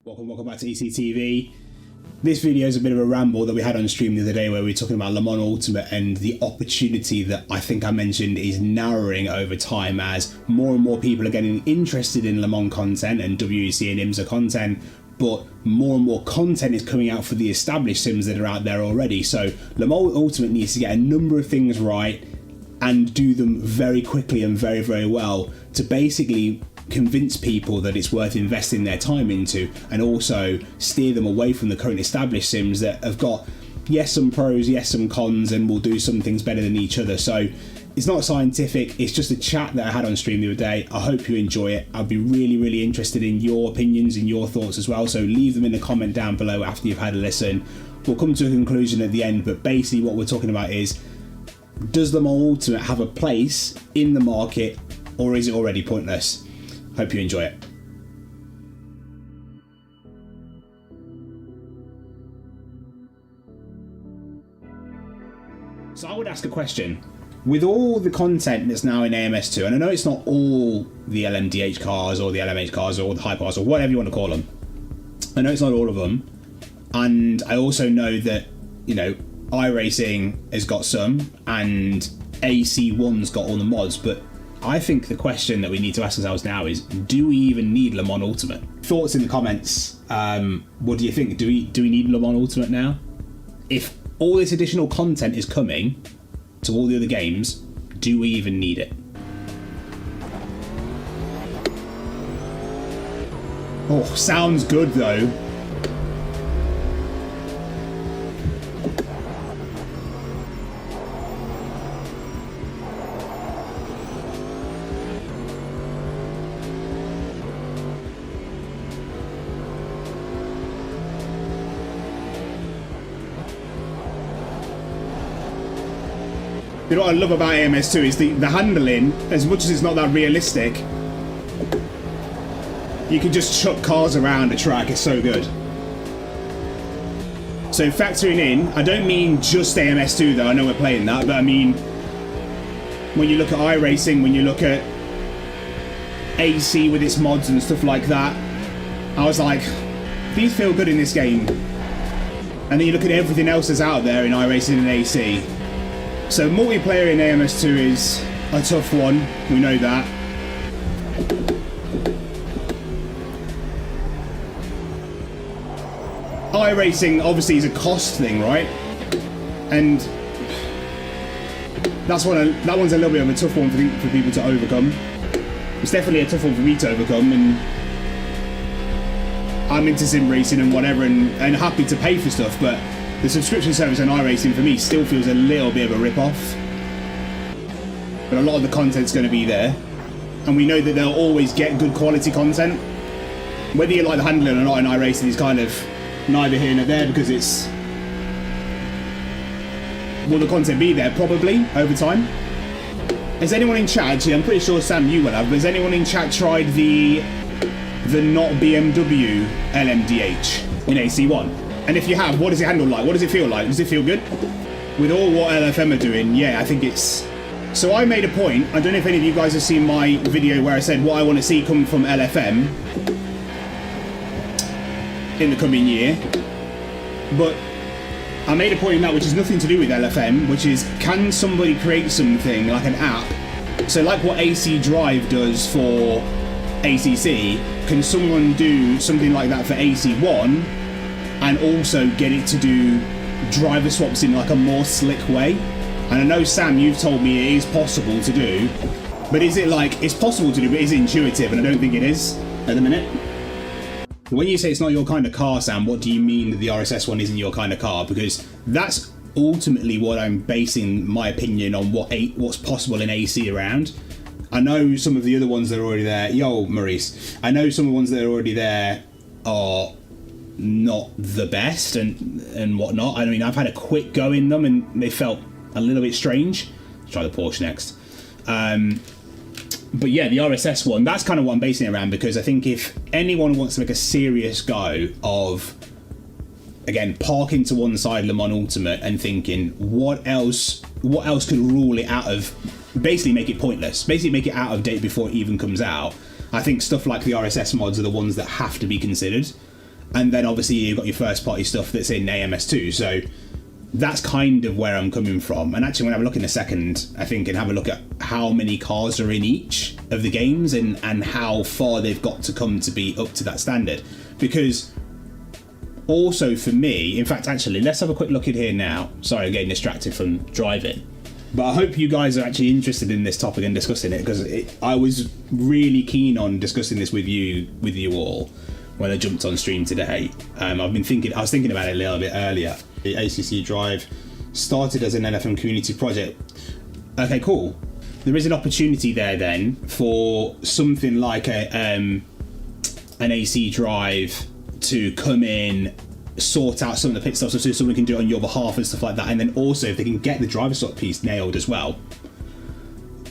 Welcome back to ECTV. This video is a bit of a ramble that we had on stream the other day where we were talking about Le Mans Ultimate and the opportunity that I think I mentioned is narrowing over time as more and more people are getting interested in Le Mans content and WEC and IMSA content, but more and more content is coming out for the established sims that are out there already. So Le Mans Ultimate needs to get a number of things right and do them very quickly and very, very well to basically convince people that it's worth investing their time into, and also steer them away from the current established sims that have got, yes, some pros, yes, some cons, and will do some things better than each other. So it's not scientific, it's just a chat that I had on stream the other day. I hope you enjoy it. I'd be really, really interested in your opinions and your thoughts as well, so leave them in a comment down below after you've had a listen. We'll come to a conclusion at the end, but basically what we're talking about is, does Le Mans Ultimate have a place in the market, or is it already pointless? Hope you enjoy it. So I would ask a question. With all the content that's now in AMS2, and I know it's not all the LMDH cars or the LMH cars or the hypercars or whatever you want to call them. I know it's not all of them. And I also know that, you know, iRacing has got some and AC1's got all the mods, but I think the question that we need to ask ourselves now is, do we even need Le Mans Ultimate? Thoughts in the comments. What do you think? Do we need Le Mans Ultimate now? If all this additional content is coming to all the other games, do we even need it? Oh, sounds good though. You know what I love about AMS2 is the handling, as much as it's not that realistic, you can just chuck cars around the track, it's so good. So factoring in, I don't mean just AMS2 though, I know we're playing that, but I mean, when you look at iRacing, when you look at AC with its mods and stuff like that, I was like, these feel good in this game. And then you look at everything else that's out there in iRacing and AC. So multiplayer in AMS2 is a tough one, we know that. iRacing obviously is a cost thing, right? And that one's a little bit of a tough one for people to overcome. It's definitely a tough one for me to overcome, and I'm into sim racing and whatever, and happy to pay for stuff, but the subscription service on iRacing for me still feels a little bit of a rip-off. But a lot of the content's going to be there. And we know that they'll always get good quality content. Whether you like the handling or not in iRacing is kind of neither here nor there, because it's... Will the content be there? Probably, over time. Has anyone in chat, actually, I'm pretty sure Sam you will have, but has anyone in chat tried the not BMW LMDH in AC1? And if you have, what does it handle like? What does it feel like? Does it feel good? With all what LFM are doing, yeah, I think it's... So I made a point, I don't know if any of you guys have seen my video where I said what I want to see come from LFM in the coming year. But I made a point in that which has nothing to do with LFM, which is, can somebody create something like an app? So like what AC Drive does for ACC, can someone do something like that for AC1? And also get it to do driver swaps in like a more slick way. And I know, Sam, you've told me it is possible to do, but is it like, it's possible to do, but is it intuitive? And I don't think it is at the minute. When you say it's not your kind of car, Sam, what do you mean that the RSS one isn't your kind of car? Because that's ultimately what I'm basing my opinion on, what's possible in AC around. I know some of the other ones that are already there. Yo, Maurice. I know some of the ones that are already there are not the best and whatnot. I mean, I've had a quick go in them and they felt a little bit strange. Let's try the Porsche next. But yeah, the RSS one, that's kind of what I'm basing it around, because I think if anyone wants to make a serious go of, again, parking to one side Le Mans Ultimate and thinking, what else could rule it out of, basically make it pointless, basically make it out of date before it even comes out, I think stuff like the RSS mods are the ones that have to be considered. And then obviously you've got your first party stuff that's in AMS2. So that's kind of where I'm coming from. And actually, when I have a look in a second, I think, and have a look at how many cars are in each of the games and how far they've got to come to be up to that standard. Because also for me, in fact, actually, let's have a quick look at here now. Sorry, I'm getting distracted from driving. But I hope you guys are actually interested in this topic and discussing it, because I was really keen on discussing this with you all when I jumped on stream today. I was thinking about it a little bit earlier. The ACC Drive started as an LFM community project. Okay, cool. There is an opportunity there then for something like an AC Drive to come in, sort out some of the pit stuff so someone can do it on your behalf and stuff like that. And then also if they can get the driver slot piece nailed as well.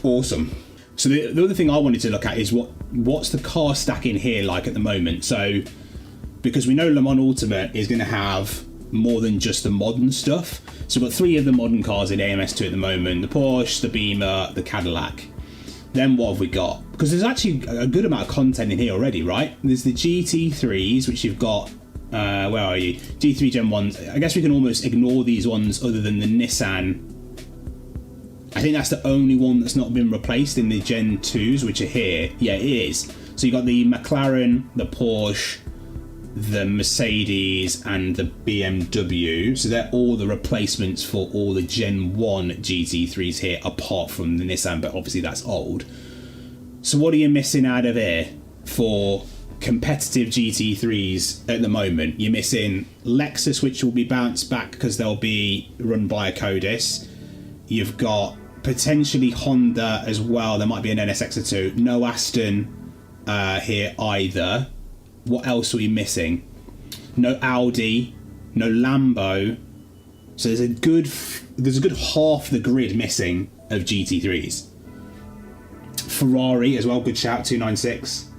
Awesome. So the other thing I wanted to look at is what's the car stack in here like at the moment. So because we know Le Mans Ultimate is going to have more than just the modern stuff. So we've got 3 of the modern cars in AMS2 at the moment: the Porsche, the Beamer, the Cadillac. Then what have we got? Because there's actually a good amount of content in here already, right? There's the GT3s, which you've got, where are you? G3 Gen 1s. I guess we can almost ignore these ones other than the Nissan. I think that's the only one that's not been replaced in the Gen 2s, which are here. Yeah, it is. So you've got the McLaren, the Porsche, the Mercedes and the BMW. So they're all the replacements for all the Gen 1 GT3s here, apart from the Nissan, but obviously that's old. So what are you missing out of here for competitive GT3s at the moment? You're missing Lexus, which will be bounced back because they'll be run by a Codis. You've got potentially Honda as well. There might be an NSX or 2. No Aston here either. What else are we missing? No Audi, no Lambo. So there's a good half the grid missing of GT3s. Ferrari as well, good shout, 296.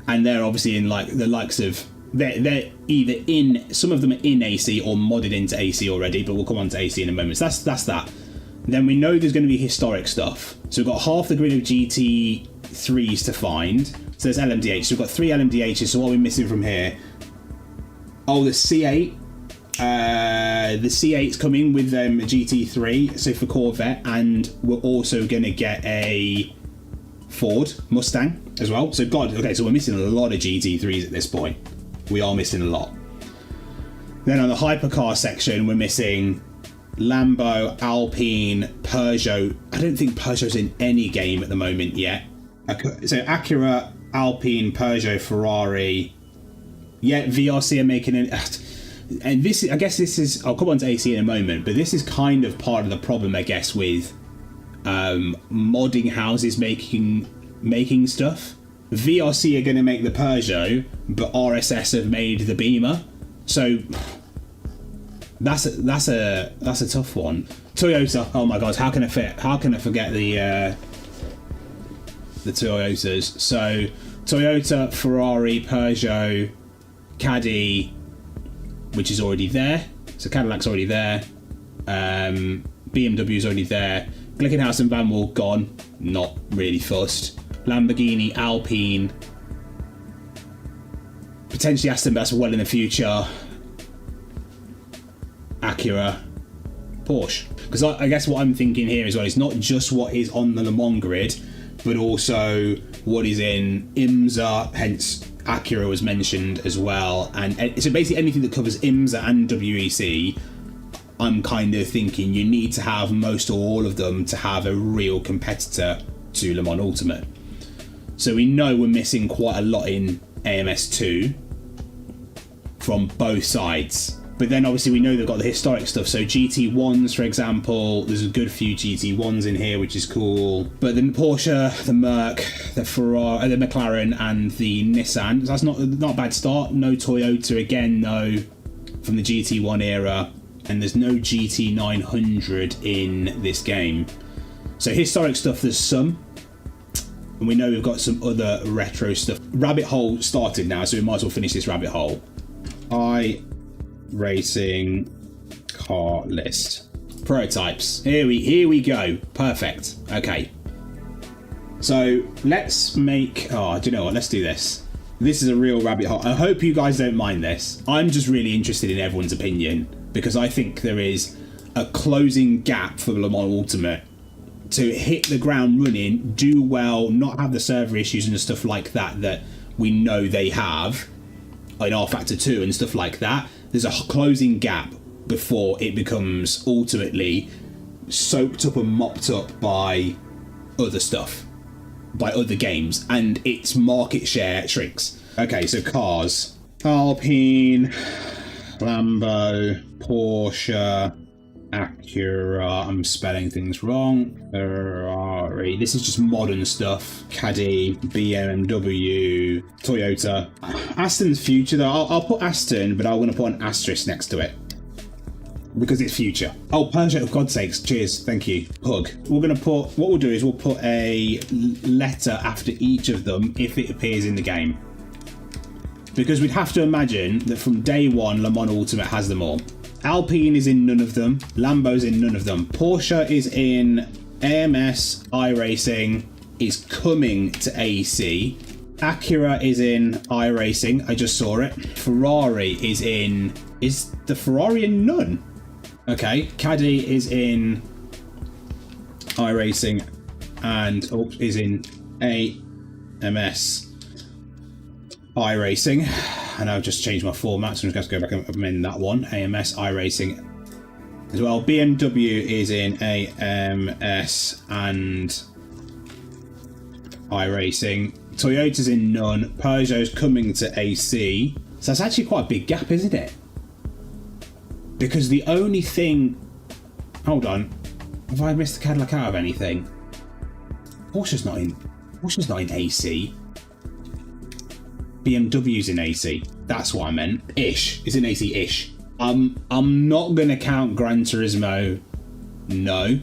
And they're obviously in like the likes of, they're either in, some of them are in AC or modded into AC already, but we'll come on to AC in a moment. So that's that. Then we know there's going to be historic stuff. So we've got half the grid of GT3s to find. So there's LMDH. So we've got 3 LMDHs. So what are we missing from here? Oh, the C8. The C8's coming with a GT3. So for Corvette, and we're also going to get a Ford Mustang as well. So okay, so we're missing a lot of GT3s at this point. We are missing a lot. Then on the hypercar section, we're missing Lambo, Alpine, Peugeot. I don't think Peugeot's in any game at the moment yet. So Acura, Alpine, Peugeot, Ferrari. Yeah, VRC are making it. And this, I guess this is, I'll come on to AC in a moment, but this is kind of part of the problem, I guess, with modding houses making stuff. VRC are going to make the Peugeot, but RSS have made the Beamer. So that's a tough one. Toyota. Oh my God, how can I forget the Toyotas? So Toyota, Ferrari, Peugeot, Caddy, which is already there. So Cadillac's already there. BMW's already there. Glickenhaus and Van Wall gone. Not really fussed. Lamborghini, Alpine, potentially Aston Martin well in the future. Acura, Porsche. Because I guess what I'm thinking here as well is not just what is on the Le Mans grid, but also what is in IMSA, hence Acura was mentioned as well. And so basically anything that covers IMSA and WEC, I'm kind of thinking you need to have most or all of them to have a real competitor to Le Mans Ultimate. So we know we're missing quite a lot in AMS2 from both sides. But then obviously we know they've got the historic stuff. So GT1s, for example, there's a good few GT1s in here, which is cool. But then the Porsche, the Merc, the Ferrari, the McLaren, and the Nissan. So that's not a bad start. No Toyota again, though, from the GT1 era. And there's no GT900 in this game. So historic stuff, there's some. And we know we've got some other retro stuff. Rabbit hole started now, so we might as well finish this rabbit hole. iRacing car list. Prototypes. Here we go. Perfect. Okay. So let's make. Oh, do you know what? Let's do this. This is a real rabbit hole. I hope you guys don't mind this. I'm just really interested in everyone's opinion because I think there is a closing gap for Le Mans Ultimate to hit the ground running, do well, not have the server issues and stuff like that that we know they have in R Factor 2 and stuff like that. There's a closing gap before it becomes ultimately soaked up and mopped up by other stuff, by other games, and its market share shrinks. Okay, so cars. Alpine, Lambo, Porsche, Acura, I'm spelling things wrong, Ferrari, this is just modern stuff, Caddy, BMW, Toyota. Aston's future though, I'll put Aston, but I'm going to put an asterisk next to it because it's future. Oh, Peugeot, for God's sakes, cheers, thank you. Pug. We're going to put, what we'll do is we'll put a letter after each of them if it appears in the game, because we'd have to imagine that from day one Le Mans Ultimate has them all. Alpine is in none of them. Lambo's in none of them. Porsche is in AMS, iRacing, is coming to AC. Acura is in iRacing, I just saw it. Ferrari is in... Is the Ferrari in none? Okay, Caddy is in iRacing and is in AMS iRacing. And I've just changed my format, so I'm just going to go back and amend that one. AMS iRacing as well. BMW is in AMS and iRacing. Toyota's in none. Peugeot's coming to AC. So that's actually quite a big gap, isn't it? Because the only thing... Hold on. Have I missed the Cadillac out of anything? Porsche's not in AC. BMW's in AC. That's what I meant. Ish. It's in AC-ish. I'm not going to count Gran Turismo. No.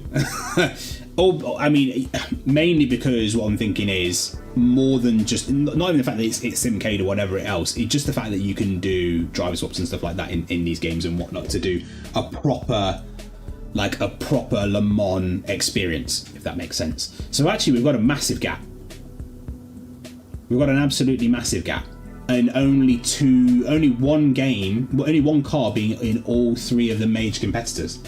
Oh, I mean, mainly because what I'm thinking is more than just... Not even the fact that it's SimCade or whatever else. It's just the fact that you can do driver swaps and stuff like that in these games and whatnot to do a proper Le Mans experience, if that makes sense. So actually, we've got a massive gap. We've got an absolutely massive gap. And only one car being in all three of the major competitors.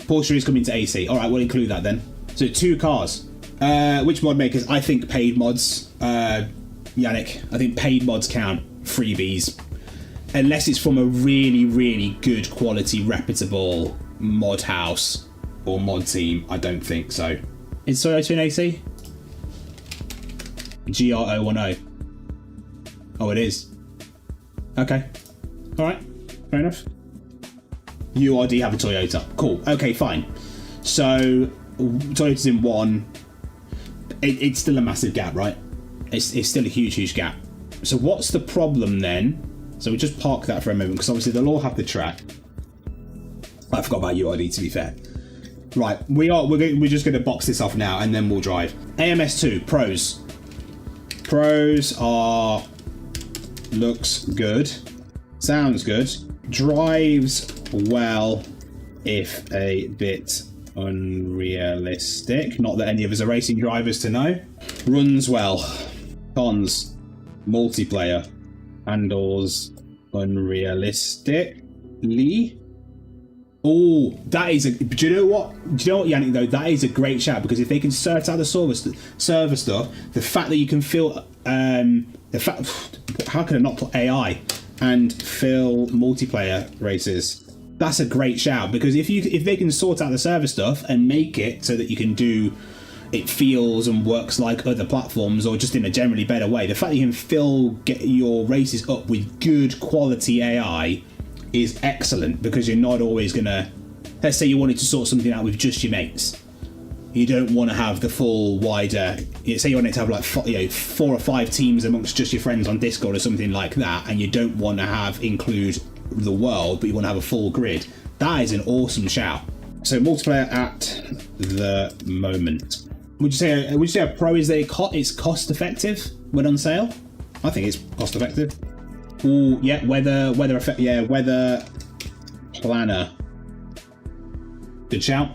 Porsche is coming to AC. All right, we'll include that then. So 2 cars. Which mod makers? I think paid mods. Yannick, I think paid mods count. Freebies. Unless it's from a really, really good quality, reputable mod house or mod team, I don't think so. Is Toyota in AC? GR010. Oh, it is. Okay. All right. Fair enough. URD have a Toyota. Cool. Okay, fine. So Toyota's in 1. It's still a massive gap, right? It's still a huge, huge gap. So what's the problem then? So we just park that for a moment because obviously they'll all have the track. I forgot about URD, to be fair. Right. We're just going to box this off now and then we'll drive. AMS2 pros. Pros are... Looks good. Sounds good. Drives well, if a bit unrealistic. Not that any of us are racing drivers to know. Runs well. Cons. Multiplayer. Handles unrealistically. Oh, that is a... Do you know what, Yannick, though? That is a great shout, because if they can sort out the server stuff, the fact that you can fill... how can I not put AI and fill multiplayer races? That's a great shout, because if they can sort out the server stuff and make it so that you can do... It feels and works like other platforms, or just in a generally better way. The fact that you can get your races up with good quality AI is excellent, because you're not always gonna... Let's say you wanted to sort something out with just your mates. You don't want to have the full wider... Say you wanted to have like 4 or 5 teams amongst just your friends on Discord or something like that, and you don't want to include the world, but you want to have a full grid. That is an awesome shout. So multiplayer at the moment. Would you say a pro is that it's cost effective when on sale? I think it's cost effective. Ooh, yeah, weather planner. Good shout.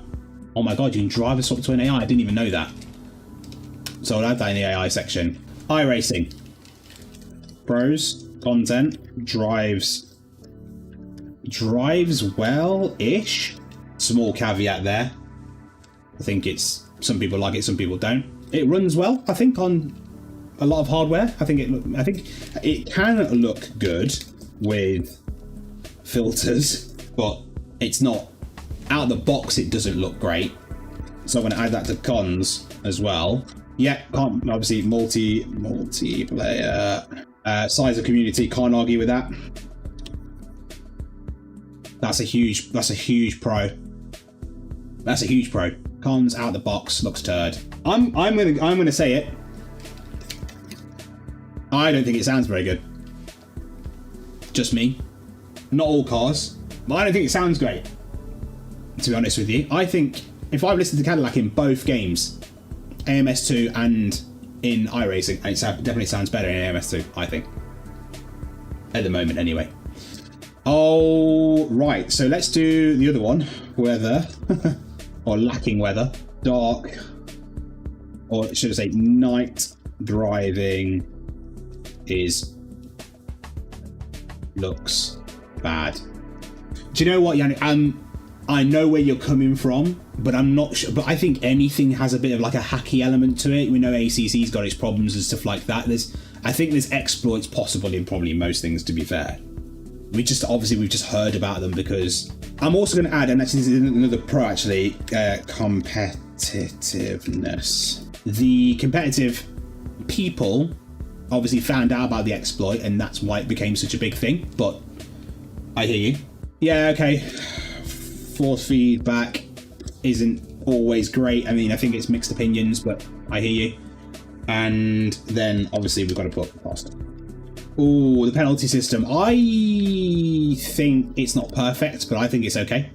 Oh my god, you can drive a swap to an AI. I didn't even know that. So I'll add that in the AI section. iRacing. Pros, content, drives well-ish. Small caveat there. I think it's, some people like it, some people don't. It runs well, I think, on a lot of hardware. I think it can look good with filters, but it's not, out of the box it doesn't look great. So I'm going to add that to cons as well. Yeah, can't, obviously multiplayer, size of community, can't argue with that. That's a huge pro. That's a huge pro. Cons out the box looks turd. I'm gonna say it. I don't think it sounds very good. Just me. Not all cars, but I don't think it sounds great. To be honest with you, I think if I've listened to Cadillac in both games, AMS2 and in iRacing, it definitely sounds better in AMS2, I think. At the moment, anyway. Oh, right. So let's do the other one. Weather. Or lacking weather. Dark. Or should I say night driving looks bad. Do you know what, Yannick? I know where you're coming from, but I'm not sure. But I think anything has a bit of like a hacky element to it. We know ACC's got its problems and stuff like that. I think there's exploits possible in probably most things, to be fair. We've just heard about them because I'm also going to add, and actually this is another pro actually, competitiveness. The competitive people obviously found out about the exploit, and that's why it became such a big thing. But I hear you. Yeah, okay. Force feedback isn't always great. I mean, I think it's mixed opinions, but I hear you. And then obviously we've got to put faster. Oh, the penalty system. I think it's not perfect, but I think it's okay.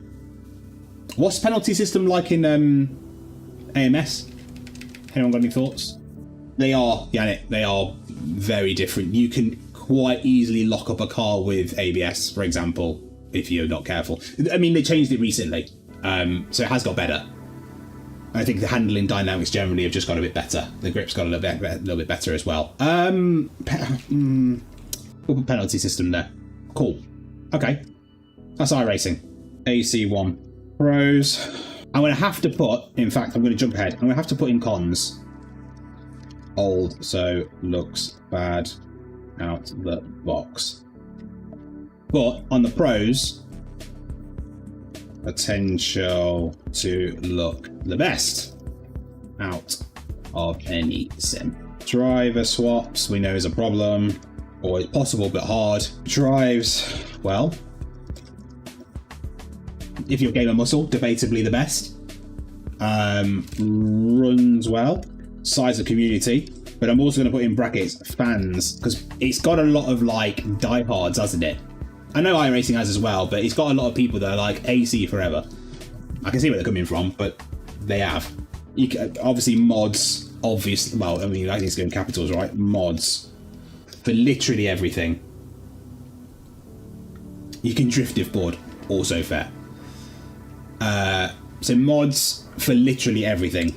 What's the penalty system like in AMS? Anyone got any thoughts? They are, Yannick, they are very different. You can quite easily lock up a car with ABS, for example, if you're not careful. I mean, they changed it recently, so it has got better. I think the handling dynamics generally have just got a bit better. The grip's got a little bit better as well. We'll put penalty system there. Cool. Okay. That's iRacing. AC1. Pros. I'm going to have to put, in fact, I'm going to jump ahead. I'm going to have to put in cons. Old, so looks bad out the box. But on the pros, potential to look the best out of any sim. Driver swaps, we know is a problem, or it's possible but hard. Drives, well, if you're gamer muscle, debatably the best. Runs well. Size of community, but I'm also going to put in brackets fans, because it's got a lot of like diehards, hasn't it? I know iRacing has as well, but it's got a lot of people that are like AC forever. I can see where they're coming from, but they have. You can, obviously mods, obviously, well, I mean, I think it's going capitals, right? Mods for literally everything. You can drift diff board, also fair. So mods for literally everything,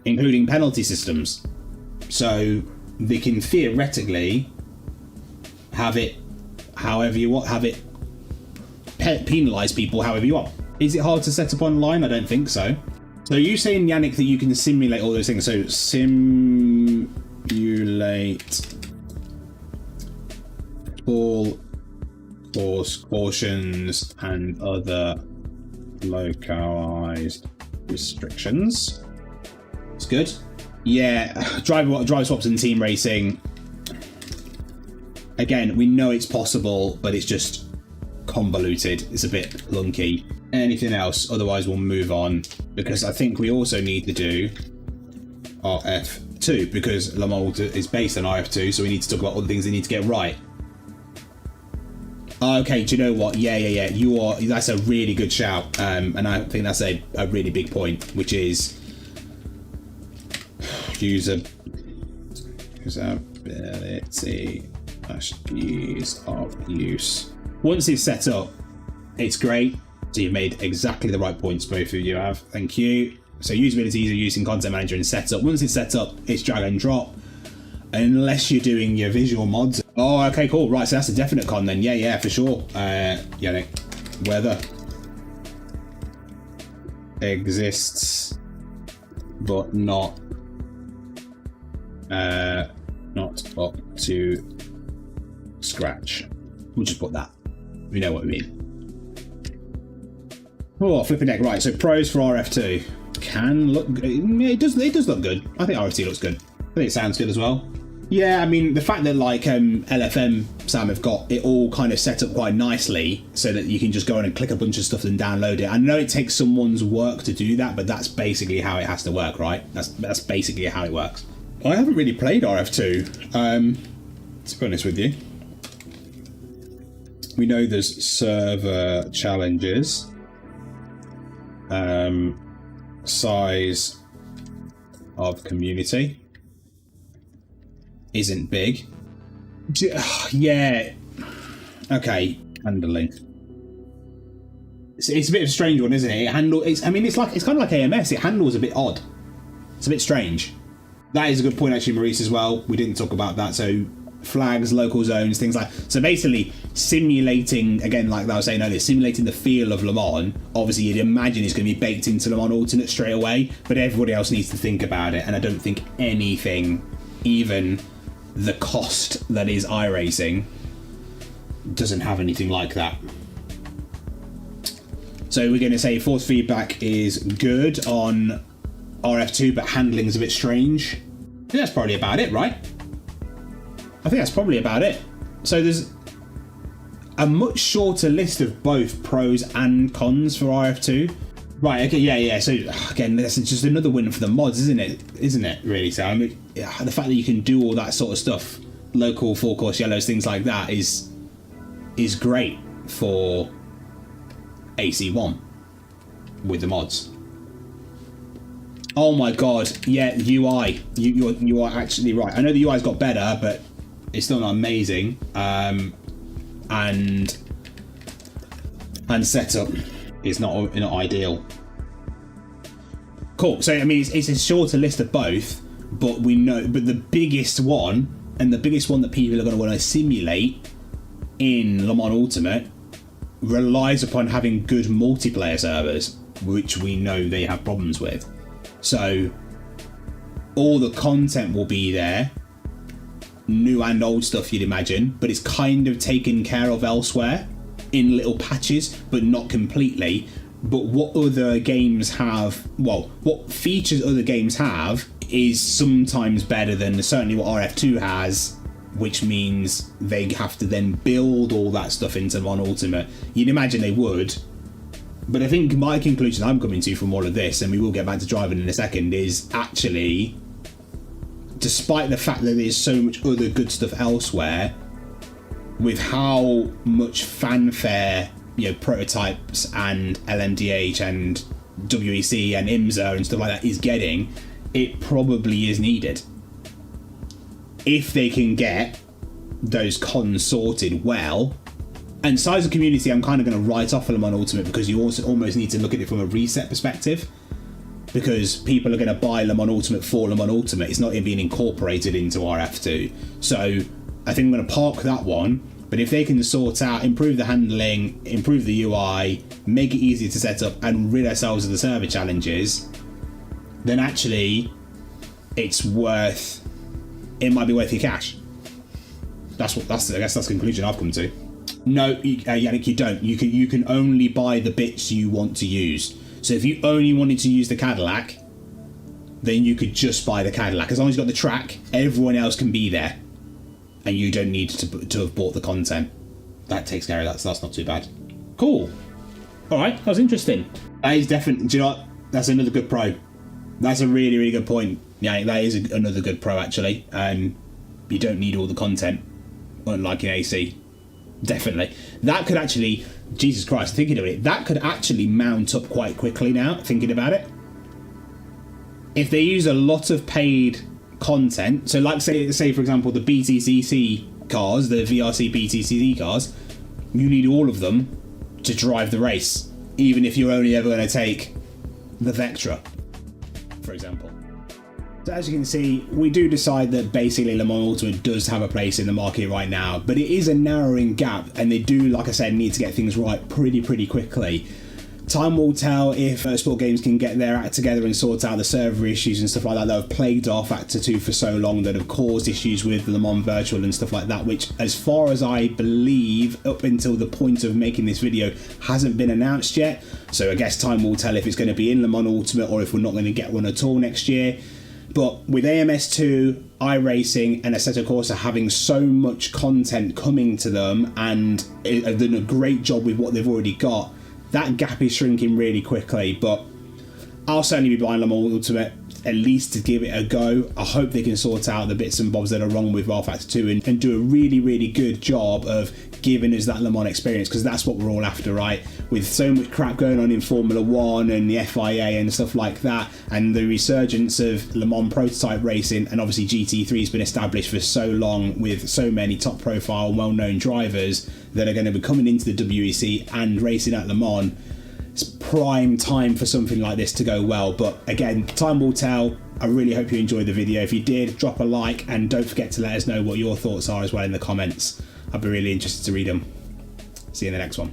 including penalty systems. So they can theoretically have it however you want, have it penalise people however you want. Is it hard to set up online? I don't think so. So you saying, Yannick, that you can simulate all those things. So simulate all course cautions and other localized restrictions. It's good. Yeah, drive swaps and team racing. Again, we know it's possible, but it's just convoluted. It's a bit clunky. Anything else? Otherwise, we'll move on, because I think we also need to do RF2, because Le Mans is based on RF2, so we need to talk about all the things they need to get right. Okay, do you know what? Yeah. You are. That's a really good shout, and I think that's a really big point, which is usability / ease of use. Once it's set up, it's great. So you've made exactly the right points, both of you have. Thank you. So usability, ease of use in Content Manager and setup. Once it's set up, it's drag and drop. Unless you're doing your visual mods. Oh, okay, cool. Right, so that's a definite con then. Yeah, for sure. Yannick, weather exists, but not up to scratch. We'll just put that. We know what we mean. Oh, flipping deck. Right, so pros for RF2 can look good. It does look good. I think RF2 looks good. I think it sounds good as well. Yeah, I mean, the fact that like LFM, Sam, have got it all kind of set up quite nicely so that you can just go in and click a bunch of stuff and download it. I know it takes someone's work to do that, but that's basically how it has to work, right? That's basically how it works. I haven't really played RF2, to be honest with you. We know there's server challenges. Size of community isn't big. Yeah. Okay. Handling. It's a bit of a strange one, isn't it? It's kind of like AMS. It handles a bit odd. It's a bit strange. That is a good point, actually, Maurice, as well. We didn't talk about that. So flags, local zones, things like. So basically, simulating, again, like I was saying earlier, simulating the feel of Le Mans. Obviously, you'd imagine it's going to be baked into Le Mans Ultimate straight away, but everybody else needs to think about it. And I don't think anything, even the cost that is iRacing, doesn't have anything like that. So we're going to say force feedback is good on RF2, but handling is a bit strange. I think that's probably about it, right? I think that's probably about it. So there's a much shorter list of both pros and cons for RF2. Right, okay, yeah. So again, this is just another win for the mods, isn't it, really? So I mean, the fact that you can do all that sort of stuff, local full course yellows, things like that, is great for AC1 with the mods. Oh my god, yeah, UI. You are actually right. I know the UI's got better, but it's still not amazing. And setup is not ideal. Cool. So I mean, it's a shorter list of both, but we know. But the biggest one, and the biggest one that people are going to want to simulate in Le Mans Ultimate, relies upon having good multiplayer servers, which we know they have problems with. So all the content will be there, new and old stuff, you'd imagine, but it's kind of taken care of elsewhere in little patches, but not completely. But what other games have, well, what features other games have is sometimes better than certainly what RF2 has, which means they have to then build all that stuff into Le Mans Ultimate. You'd imagine they would. But I think my conclusion I'm coming to from all of this, and we will get back to driving in a second, is actually, despite the fact that there's so much other good stuff elsewhere, with how much fanfare, prototypes and LMDH and WEC and IMSA and stuff like that is getting, it probably is needed. If they can get those cons sorted well. And size of community, I'm kind of going to write off Le Mans Ultimate, because you also almost need to look at it from a reset perspective, because people are going to buy Le Mans Ultimate for Le Mans Ultimate. It's not even being incorporated into RF2. So I think I'm going to park that one. But if they can sort out, improve the handling, improve the UI, make it easier to set up, and rid ourselves of the server challenges, then actually it might be worth your cash. I guess that's the conclusion I've come to. No, Yannick, you don't. You can only buy the bits you want to use. So if you only wanted to use the Cadillac, then you could just buy the Cadillac. As long as you've got the track, everyone else can be there, and you don't need to have bought the content. That takes care of that, so that's not too bad. Cool. All right, that was interesting. That is definitely. Do you know what? That's another good pro. That's a really, really good point. Yeah, that is another good pro, actually. You don't need all the content, unlike in AC. Definitely. That could actually, Jesus Christ, thinking of it, that could actually mount up quite quickly now, thinking about it. If they use a lot of paid content, so like say for example the BTCC cars, the VRC BTCC cars, you need all of them to drive the race, even if you're only ever going to take the Vectra, for example. So as you can see, we do decide that basically Le Mans Ultimate does have a place in the market right now, but it is a narrowing gap, and they do, like I said, need to get things right pretty quickly. Time will tell if Sport Games can get their act together and sort out the server issues and stuff like that have plagued off Acta 2 for so long, that have caused issues with Le Mans Virtual and stuff like that, which, as far as I believe, up until the point of making this video, hasn't been announced yet. So I guess time will tell if it's going to be in Le Mans Ultimate or if we're not going to get one at all next year. But with AMS2, iRacing and Assetto Corsa having so much content coming to them and have done a great job with what they've already got, that gap is shrinking really quickly. But I'll certainly be buying Le Mans Ultimate, at least to give it a go. I hope they can sort out the bits and bobs that are wrong with Acta 2 and do a really good job of giving us that Le Mans experience, because that's what we're all after, right? With so much crap going on in Formula 1 and the FIA and stuff like that, and the resurgence of Le Mans prototype racing, and obviously GT3 has been established for so long with so many top profile well-known drivers that are going to be coming into the WEC and racing at Le Mans. It's prime time for something like this to go well, but again, time will tell. I really hope you enjoyed the video. If you did, drop a like, and don't forget to let us know what your thoughts are as well in the comments. I'd be really interested to read them. See you in the next one.